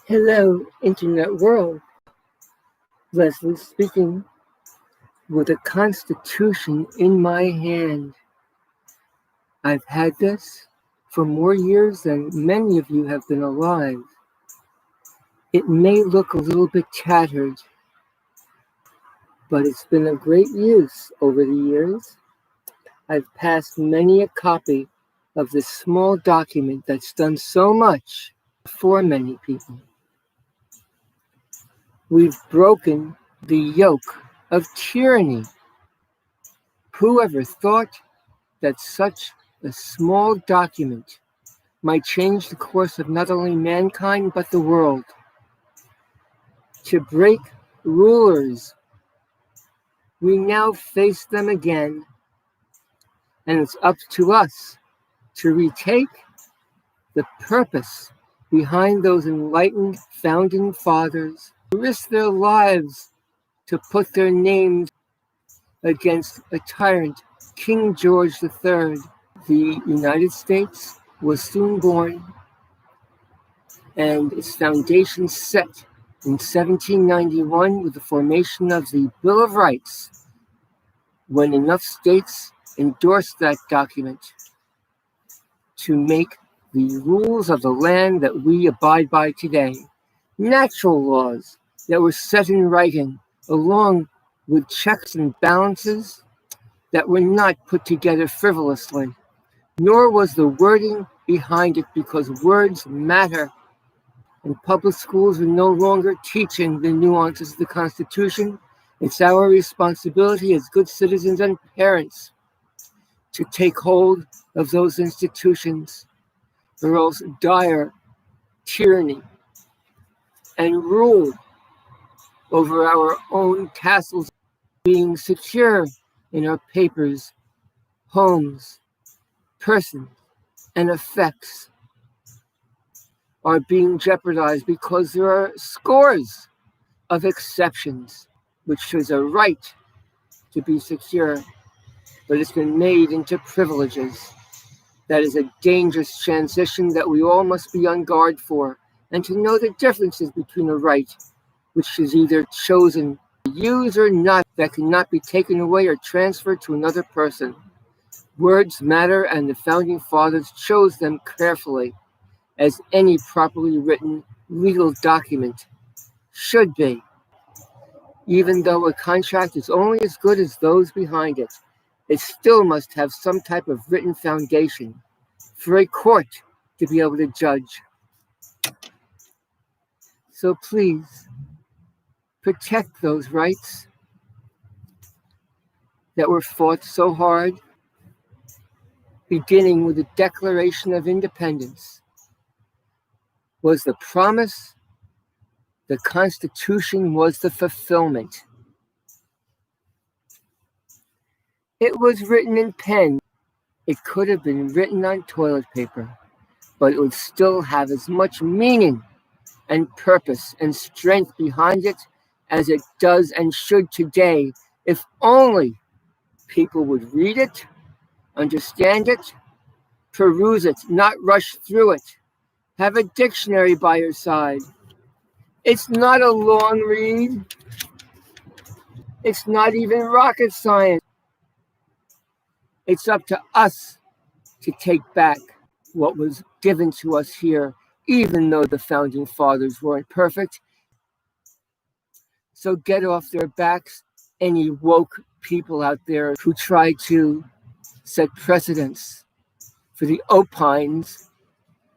Hello, Internet world. Leslie speaking with a Constitution in my hand. I've had this for more years than many of you have been alive. It may look a little bit tattered, but it's been of great use over the years. I've passed many a copy of this small document that's done so much for many people. We've broken the yoke of tyranny. Whoever thought that such a small document might change the course of not only mankind but the world? To break rulers, we now face them again, and it's up to us to retake the purpose behind those enlightened founding fathers who risked their lives to put their names against a tyrant, King George III. The United States was soon born, and its foundation set in 1791 with the formation of the Bill of Rights, when enough states endorsed that document to make the rules of the land that we abide by today, natural laws that were set in writing, along with checks and balances that were not put together frivolously, nor was the wording behind it, because words matter. And public schools are no longer teaching the nuances of the Constitution. It's our responsibility as good citizens and parents to take hold of those institutions, or else dire tyranny and rule over our own castles, being secure in our papers, homes, persons, and effects, are being jeopardized because there are scores of exceptions, which is a right to be secure, but it's been made into privileges. That is a dangerous transition that we all must be on guard for, and to know the differences between a right, which is either chosen to use or not, that cannot be taken away or transferred to another person. Words matter, and the founding fathers chose them carefully, as any properly written legal document should be. Even though a contract is only as good as those behind it, it still must have some type of written foundation for a court to be able to judge. So please, protect those rights that were fought so hard, beginning with the Declaration of Independence. Was the promise, the Constitution was the fulfillment. It was written in pen. It could have been written on toilet paper, but it would still have as much meaning and purpose and strength behind it as it does and should today, if only people would read it, understand it, peruse it, not rush through it. Have a dictionary by your side. It's not a long read. It's not even rocket science. It's up to us to take back what was given to us here, even though the founding fathers weren't perfect. So get off their backs, any woke people out there who try to set precedents for the opines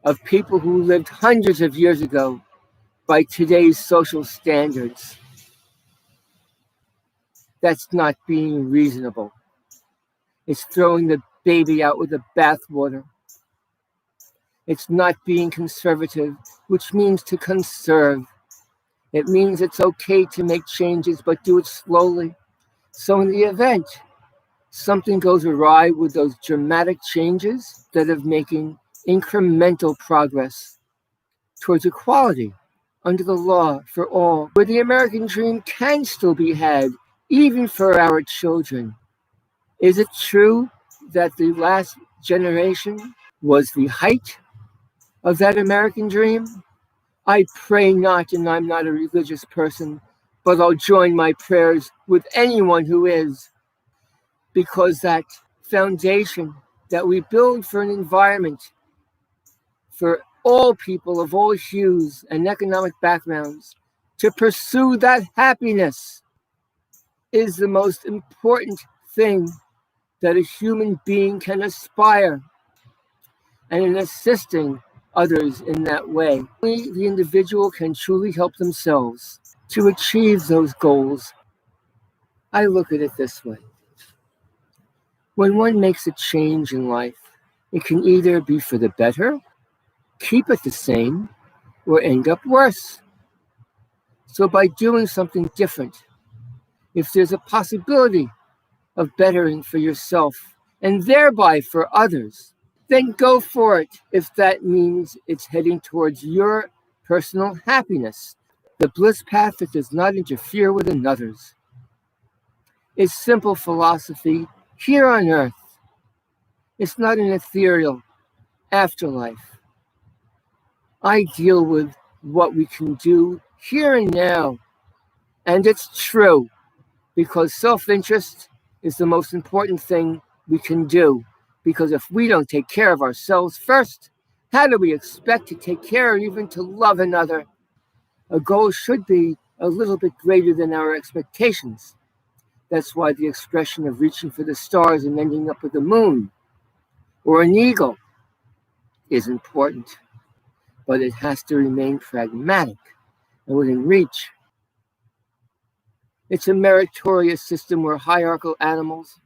of people who lived hundreds of years ago by today's social standards. That's not being reasonable. It's throwing the baby out with the bathwater. It's not being conservative, which means to conserve. It means it's okay to make changes, but do it slowly. So in the event something goes awry with those dramatic changes, instead of making incremental progress towards equality under the law for all, where the American dream can still be had, even for our children. Is it true that the last generation was the height of that American dream? I pray not, and I'm not a religious person, but I'll join my prayers with anyone who is, because that foundation that we build for an environment for all people of all hues and economic backgrounds to pursue that happiness is the most important thing that a human being can aspire. And in assisting others in that way, only the individual can truly help themselves to achieve those goals. I look at it this way. When one makes a change in life, it can either be for the better, keep it the same, or end up worse. So by doing something different, if there's a possibility of bettering for yourself and thereby for others, then go for it if that means it's heading towards your personal happiness, the bliss path that does not interfere with another's. It's simple philosophy here on earth. It's not an ethereal afterlife. I deal with what we can do here and now, and it's true, because self-interest is the most important thing we can do. Because if we don't take care of ourselves first, how do we expect to take care or even to love another? A goal should be a little bit greater than our expectations. That's why the expression of reaching for the stars and ending up with the moon or an eagle is important. But it has to remain pragmatic and within reach. It's a meritorious system where hierarchical animals,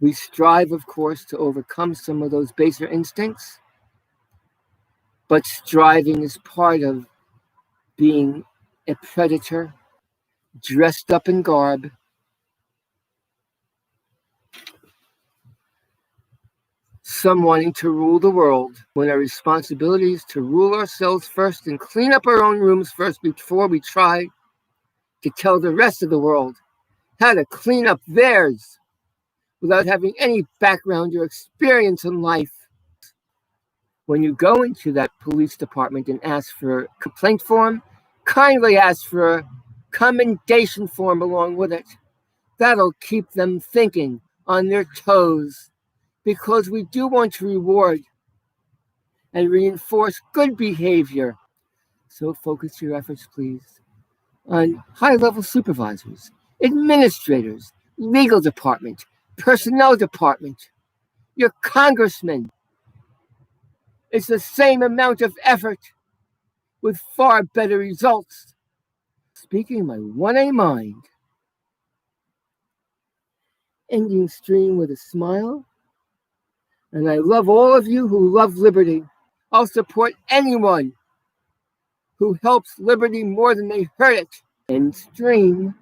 we strive, of course, to overcome some of those baser instincts, but striving is part of being a predator, dressed up in garb, some wanting to rule the world, when our responsibility is to rule ourselves first and clean up our own rooms first before we try to tell the rest of the world how to clean up theirs without having any background or experience in life. When you go into that police department and ask for a complaint form, kindly ask for a commendation form along with it. That'll keep them thinking on their toes, because we do want to reward and reinforce good behavior. So focus your efforts, please, on high-level supervisors, administrators, legal department, personnel department, your congressman. It's the same amount of effort with far better results. Speaking my 1A mind, ending stream with a smile, and I love all of you who love liberty. I'll support anyone who helps liberty more than they hurt it. End stream.